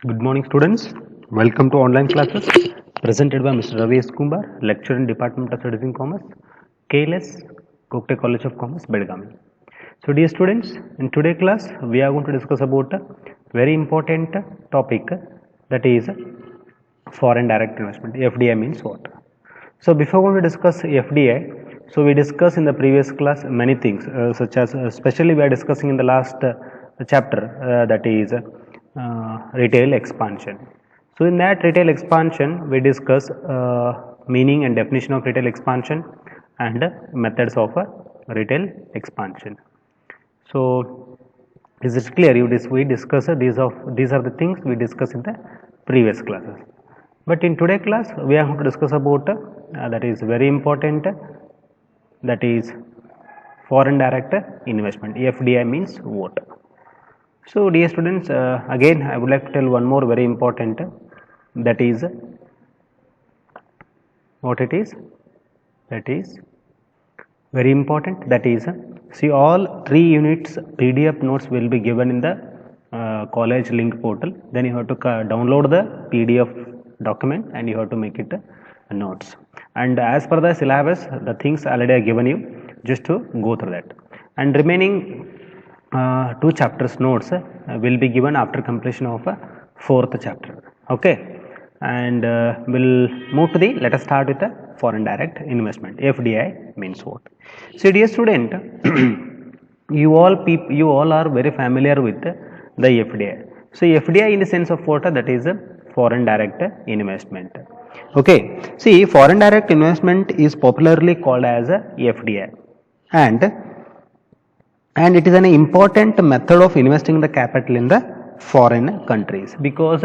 Good morning, students. Welcome to online classes presented by Mr. Ravi S. Kumbar, lecturer in Department of Studies in Commerce, KLS, Kokte College of Commerce, Belgaum. So, dear students, in today's class, we are going to discuss about a very important topic, that is foreign direct investment. FDI means what? So, before we discuss FDI, so we discussed in the previous class many things, such as especially we are discussing in the last chapter, that is retail expansion. So in that retail expansion, we discuss meaning and definition of retail expansion and methods of retail expansion. So is it clear? We discuss these are the things we discussed in the previous classes. But in today's class, we are going to discuss about that is very important, that is foreign direct investment. FDI means what? So, dear students, again I would like to tell one more very important, that is what it is. That is very important. That is, see, all 3 units PDF notes will be given in the college link portal. Then you have to download the PDF document and you have to make it notes. And as per the syllabus, the things already are given you, just to go through that. And remaining 2 chapters notes will be given after completion of 4th chapter. Okay, and we'll move to the, let us start with the foreign direct investment. FDI means what? So, dear student, you all are very familiar with the FDI. So, FDI in the sense of what? That is foreign direct investment. Okay, see, foreign direct investment is popularly called as FDI, and it is an important method of investing the capital in the foreign countries, because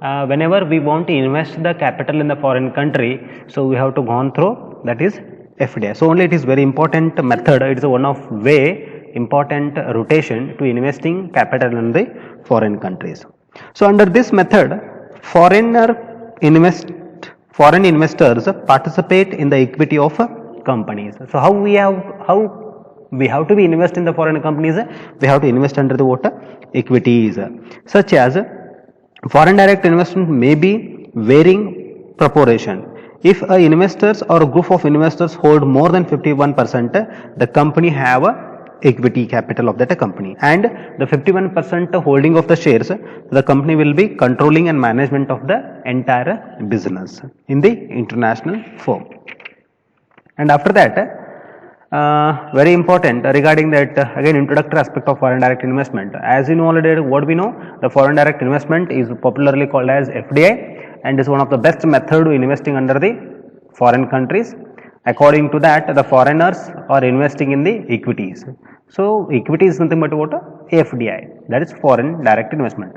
whenever we want to invest the capital in the foreign country, so we have to go through, that is FDI. So only it is very important method. It is one of very important rotation to investing capital in the foreign countries. So under this method, foreign investors participate in the equity of companies. So how we have to be invest in the foreign companies? We have to invest under the what? Equities, such as foreign direct investment may be varying proportion. If a investors or a group of investors hold more than 51%, the company have a equity capital of that company, and the 51% holding of the shares, the company will be controlling and management of the entire business in the international firm. And after that, very important regarding that, again, introductory aspect of foreign direct investment. As you know already, what we know, the foreign direct investment is popularly called as FDI and is one of the best method to investing under the foreign countries. According to that, the foreigners are investing in the equities. So equity is nothing but what? FDI, that is foreign direct investment.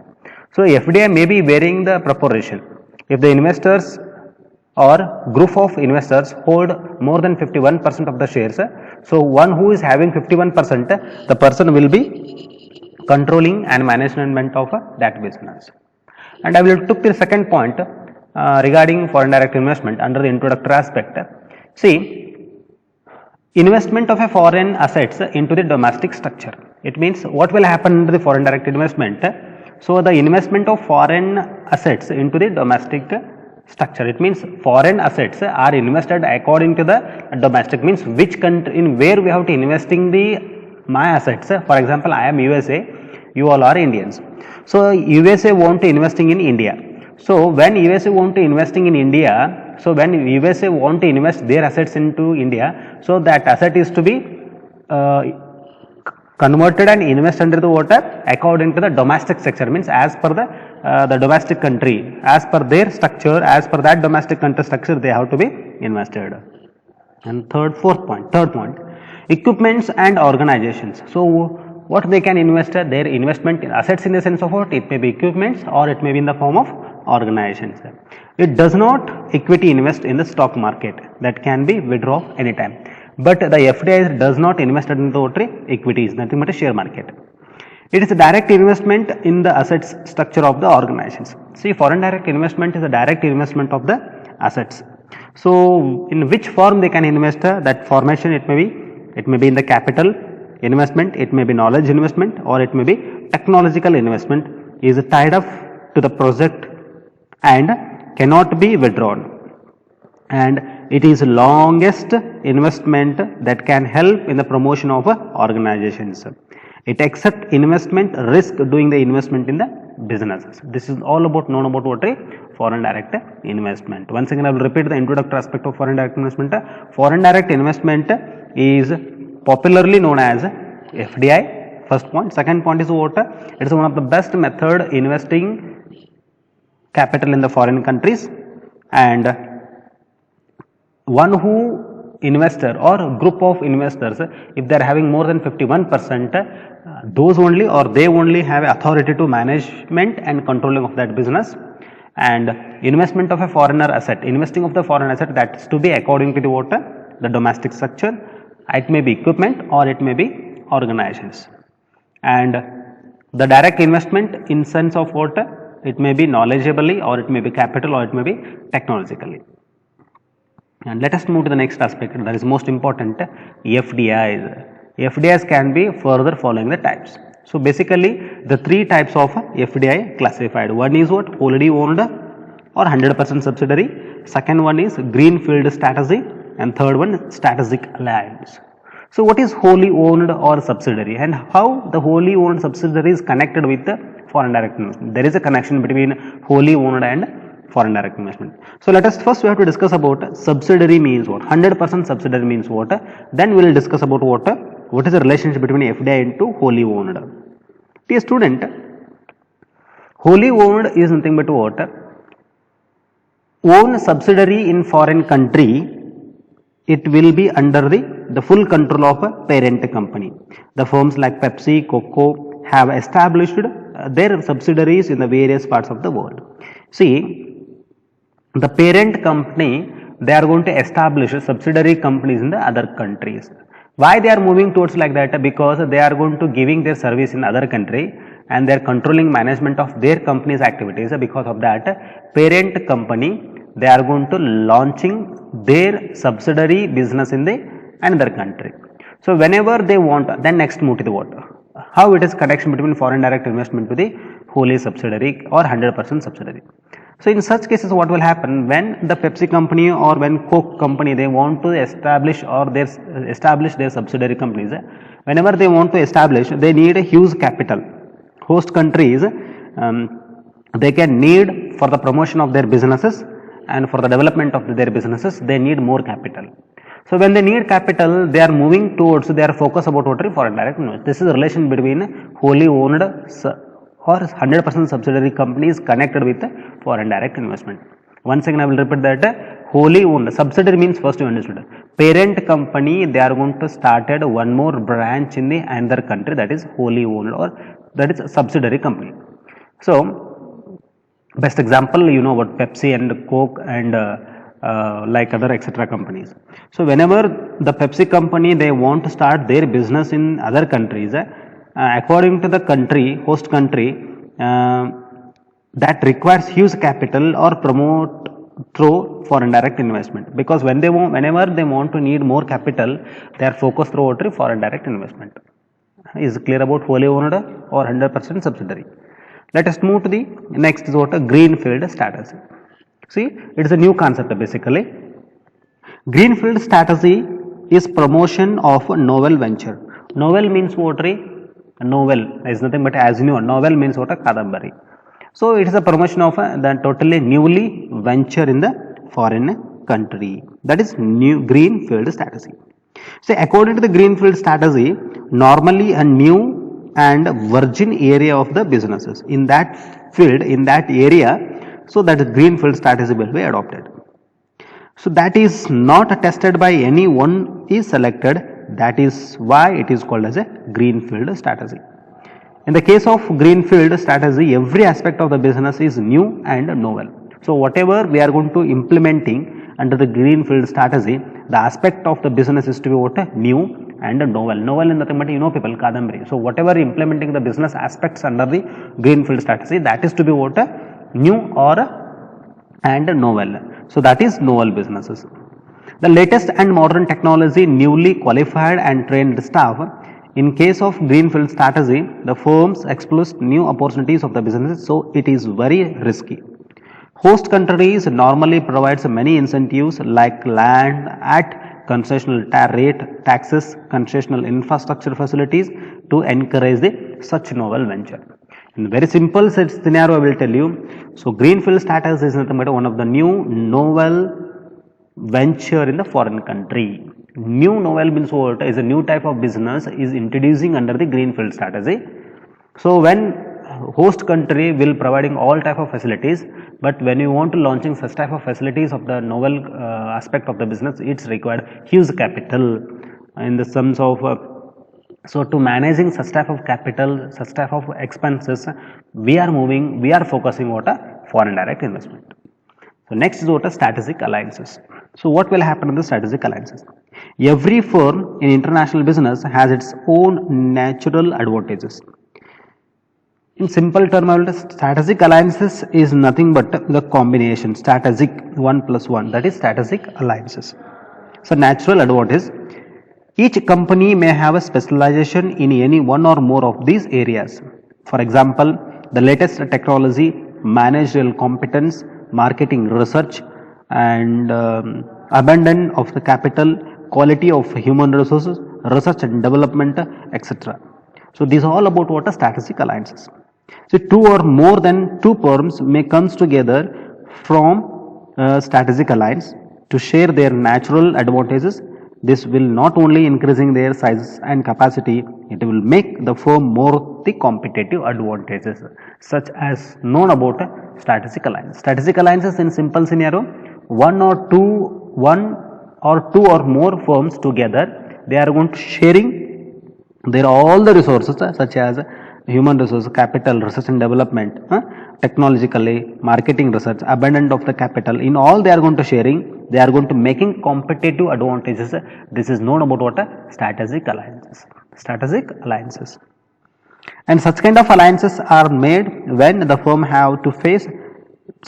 So FDI may be varying the proportion. If the investors or group of investors hold more than 51% of the shares, so one who is having 51%, the person will be controlling and management of that business. And I will took the second point regarding foreign direct investment under the introductory aspect. See, investment of a foreign assets into the domestic structure. It means what will happen under the foreign direct investment? So the investment of foreign assets into the domestic structure. It means foreign assets are invested according to the domestic, means which country, in where we have to investing my assets. For example, I am USA, you all are Indians. So USA want to investing in India. So when USA want to investing in India, so when USA want to invest their assets into India, so that asset is to be converted and invest under the water according to the domestic structure, means as per the domestic country, as per their structure, as per that domestic country structure, they have to be invested. And third point, equipments and organizations. So what they can invest? Their investment in assets in the sense of what? It may be equipments or it may be in the form of organizations. It does not equity invest in the stock market, that can be withdraw anytime. But the FDI does not invest in the equities, nothing but a share market. It is a direct investment in the assets structure of the organizations. See, foreign direct investment is a direct investment of the assets. So in which form they can invest? That formation, it may be in the capital investment, it may be knowledge investment, or it may be technological investment, is tied up to the project and cannot be withdrawn, and it is longest investment that can help in the promotion of organizations. It accepts investment risk doing the investment in the businesses. This is all about known about what a foreign direct investment. Once again I will repeat the introductory aspect of foreign direct investment. Foreign direct investment is popularly known as FDI. First point. Second point is what? It is one of the best method investing capital in the foreign countries, and one who investor or group of investors, if they are having more than 51%, those only or they only have authority to management and controlling of that business. And investment of a foreigner asset, investing of the foreign asset, that is to be according to the what? The domestic structure. It may be equipment or it may be organizations. And the direct investment in sense of what? It may be knowledgeably or it may be capital or it may be technologically. And let us move to the next aspect, that is most important, FDIs. FDIs can be further following the types. So basically the three types of FDI classified. One is what? Wholly owned or 100% subsidiary. Second one is Greenfield Strategy, and third one strategic alliance. So what is wholly owned or subsidiary, and how the wholly owned subsidiary is connected with the foreign direct investment? There is a connection between wholly owned and foreign direct investment. So let us first we have to discuss about subsidiary means what, 100% subsidiary means what, then we will discuss about what is the relationship between FDI and wholly owned. Dear student, wholly owned is nothing but what? Own subsidiary in foreign country, it will be under the full control of a parent company. The firms like Pepsi, Coco have established their subsidiaries in the various parts of the world. See, the parent company, they are going to establish subsidiary companies in the other countries. Why they are moving towards like that? Because they are going to giving their service in other country and they are controlling management of their company's activities. Because of that, parent company, they are going to launching their subsidiary business in the another country. So whenever they want, then next move to the what? How it is connection between foreign direct investment to the wholly subsidiary or 100% subsidiary. So in such cases what will happen when the Pepsi company or when Coke company, they want to establish or establish their subsidiary companies, whenever they want to establish, they need a huge capital. Host countries, they can need for the promotion of their businesses and for the development of their businesses, they need more capital. So when they need capital, they are moving towards, they are focused about what? Foreign direct investment. This is the relation between wholly owned or 100% subsidiary companies connected with foreign direct investment. Once again I will repeat that wholly owned, subsidiary means first you understood. Parent company, they are going to started one more branch in the another country, that is wholly owned or that is subsidiary company. So best example, you know what, Pepsi and Coke and like other etc companies. So whenever the Pepsi company, they want to start their business in other countries, according to the country, host country, that requires huge capital or promote through foreign direct investment, because when they want, whenever they want to need more capital, they are focused through foreign direct investment. Is clear about wholly owned or 100% subsidiary. Let us move to the next is what? A Greenfield Strategy. See, it is a new concept basically. Greenfield Strategy is promotion of a novel venture. Novel means what? Novel is nothing but as you know, novel means what? A kadambari. So it is a promotion of the totally newly venture in the foreign country. That is new Greenfield Strategy. So according to the Greenfield Strategy, normally a new and virgin area of the businesses in that field, in that area, so that Greenfield Strategy will be adopted. So that is not tested by anyone is selected. That is why it is called as a Greenfield Strategy. In the case of Greenfield Strategy, every aspect of the business is new and novel. So whatever we are going to implementing under the Greenfield Strategy, the aspect of the business is to be what? New and novel. Novel in nothing but you know people, kadambari. So whatever implementing the business aspects under the Greenfield Strategy, that is to be what? New or and novel. So that is novel businesses. The latest and modern technology, newly qualified and trained staff In case of Greenfield Strategy, the firms explore new opportunities of the business, so it is very risky. Host countries normally provides many incentives like land at concessional rate, taxes, concessional infrastructure facilities to encourage such novel venture. In very simple scenario, I will tell you. So, Greenfield Strategy is nothing but one of the new novel venture in the foreign country. New novel means what? Is a new type of business is introducing under the Greenfield Strategy. So when host country will providing all type of facilities, but when you want to launching such type of facilities of the novel aspect of the business, it's required huge capital in the terms of so to managing such type of capital, such type of expenses, we are focusing what a foreign direct investment. So next is what a strategic alliances. So what will happen in the strategic alliances? Every firm in international business has its own natural advantages. In simple terms, strategic alliances is nothing but the combination, strategic 1 plus 1, that is strategic alliances. So natural advantage, each company may have a specialization in any one or more of these areas. For example, the latest technology, managerial competence, marketing research, and abundance of the capital, quality of human resources, research and development, etc. So these are all about what are strategic alliances. So two or more than two firms may come together from strategic alliance to share their natural advantages. This will not only increasing their size and capacity, it will make the firm more the competitive advantages, such as known about strategic alliance. Strategic alliances in simple scenario, one or two or more firms together, they are going to sharing their all the resources such as human resources, capital, research and development, technologically, marketing research, abundance of the capital, in all they are going to sharing, they are going to making competitive advantages. This is known about what a strategic alliances. Strategic alliances. And such kind of alliances are made when the firm have to face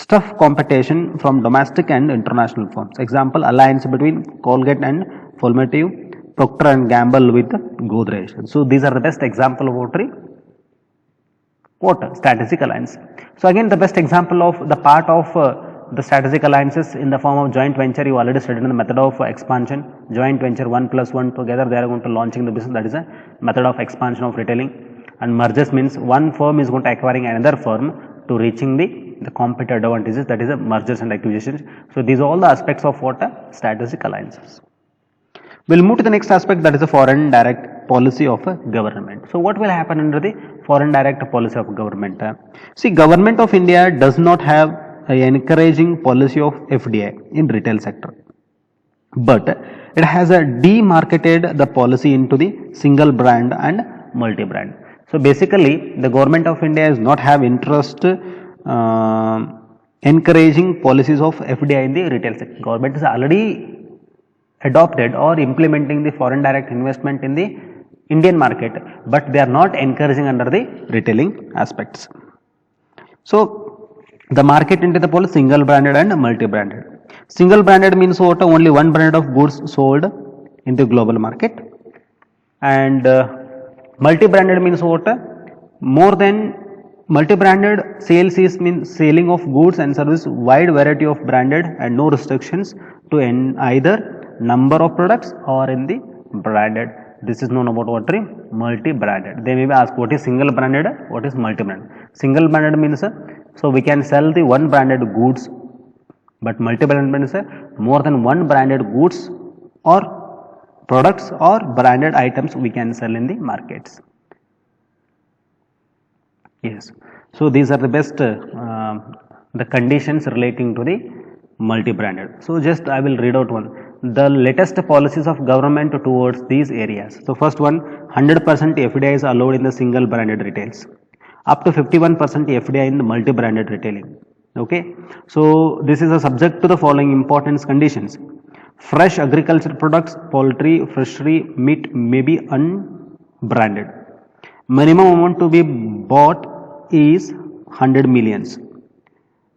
tough competition from domestic and international firms. Example, alliance between Colgate and Palmolive, Procter and Gamble with Godrej. So these are the best example of what strategic alliance. So again, the best example of the part of the strategic alliances in the form of joint venture, you already studied in the method of expansion. Joint venture 1 plus 1 together, they are going to launching the business, that is a method of expansion of retailing. And mergers means one firm is going to acquiring another firm to reaching the competitive advantages, that is a mergers and acquisitions. So these are all the aspects of what a strategic alliances. We'll move to the next aspect, that is the foreign direct policy of a government. So what will happen under the foreign direct policy of government? See, government of India does not have an encouraging policy of FDI in retail sector, but it has a demarketed the policy into the single brand and multi-brand. So basically, the government of India does not have interest encouraging policies of FDI in the retail sector. Government is already adopted or implementing the foreign direct investment in the Indian market, but they are not encouraging under the retailing aspects. So the market into the policy single branded and multi-branded. Single branded means what? Only one brand of goods sold in the global market, and multi-branded means what? More than multi-branded sales is means selling of goods and service wide variety of branded and no restrictions to either number of products or in the branded. This is known about what is multi-branded. They may be asked what is single branded, what is multi-branded. Single branded means so we can sell the one branded goods, but multi-branded means more than one branded goods or products or branded items we can sell in the markets. Yes. So these are the best the conditions relating to the multi-branded. So just I will read out one. The latest policies of government towards these areas. So first one, 100% FDI is allowed in the single branded retails, up to 51% FDI in the multi-branded retailing. Okay. So this is a subject to the following important conditions. Fresh agriculture products, poultry, fishery, meat may be unbranded. Minimum amount to be bought is 100 millions.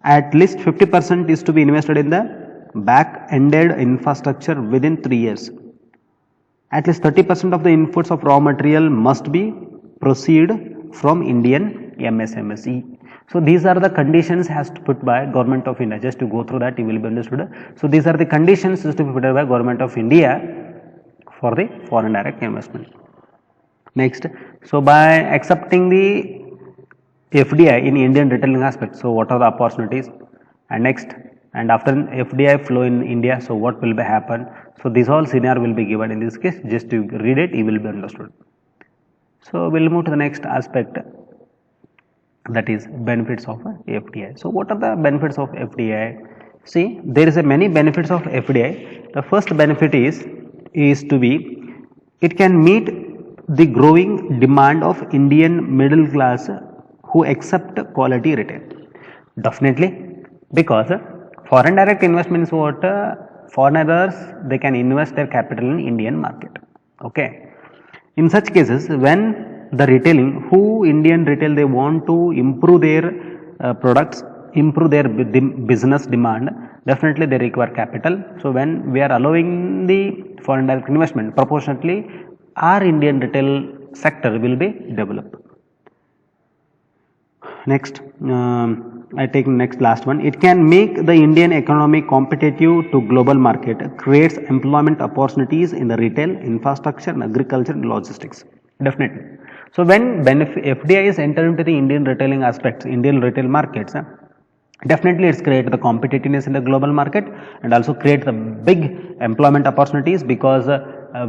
At least 50% is to be invested in the back-ended infrastructure within 3 years. At least 30% of the inputs of raw material must be proceed from Indian MSMSE. So these are the conditions has to put by Government of India. Just to go through that, you will be understood. So these are the conditions to be put by Government of India for the foreign direct investment. Next, so by accepting the FDI in Indian retailing aspect, so what are the opportunities? And next, and after FDI flow in India, so what will be happen? So this whole scenario will be given in this case. Just to read it, you will be understood. So we'll move to the next aspect, that is benefits of FDI. So what are the benefits of FDI? See, there is a many benefits of FDI. The first benefit is to be, it can meet the growing demand of Indian middle class who accept quality retail. Definitely, because foreign direct investment is what foreigners, they can invest their capital in Indian market. Okay. In such cases, when the retailing, who Indian retail, they want to improve their products, improve their business demand, definitely they require capital. So when we are allowing the foreign direct investment, proportionately our Indian retail sector will be developed. Next, I take next last one. It can make the Indian economy competitive to global market, creates employment opportunities in the retail, infrastructure, and agriculture and logistics. Definitely. So when FDI is entered into the Indian retailing aspects, Indian retail markets, definitely it's create the competitiveness in the global market and also create the big employment opportunities, because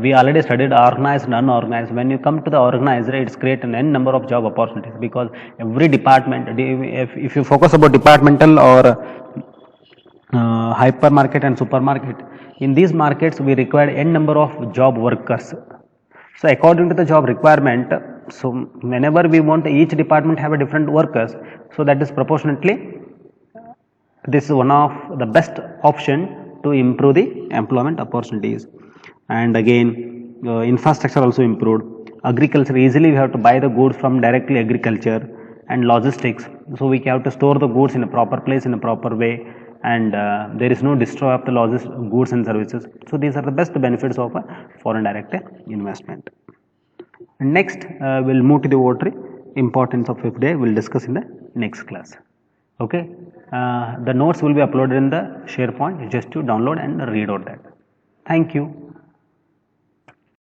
we already studied organized and unorganized. When you come to the organized, it's create an n number of job opportunities, because every department, if you focus about departmental or hypermarket and supermarket, in these markets we require n number of job workers. So according to the job requirement, so whenever we want each department have a different workers, so that is proportionately, this is one of the best option to improve the employment opportunities. And again, infrastructure also improved. Agriculture, easily we have to buy the goods from directly agriculture, and logistics. So we have to store the goods in a proper place, in a proper way, and there is no destroy of the goods and services. So these are the best benefits of foreign direct investment. And next, we'll move to the importance of FDI. We'll discuss in the next class. Okay, the notes will be uploaded in the SharePoint, just to download and read out that. Thank you.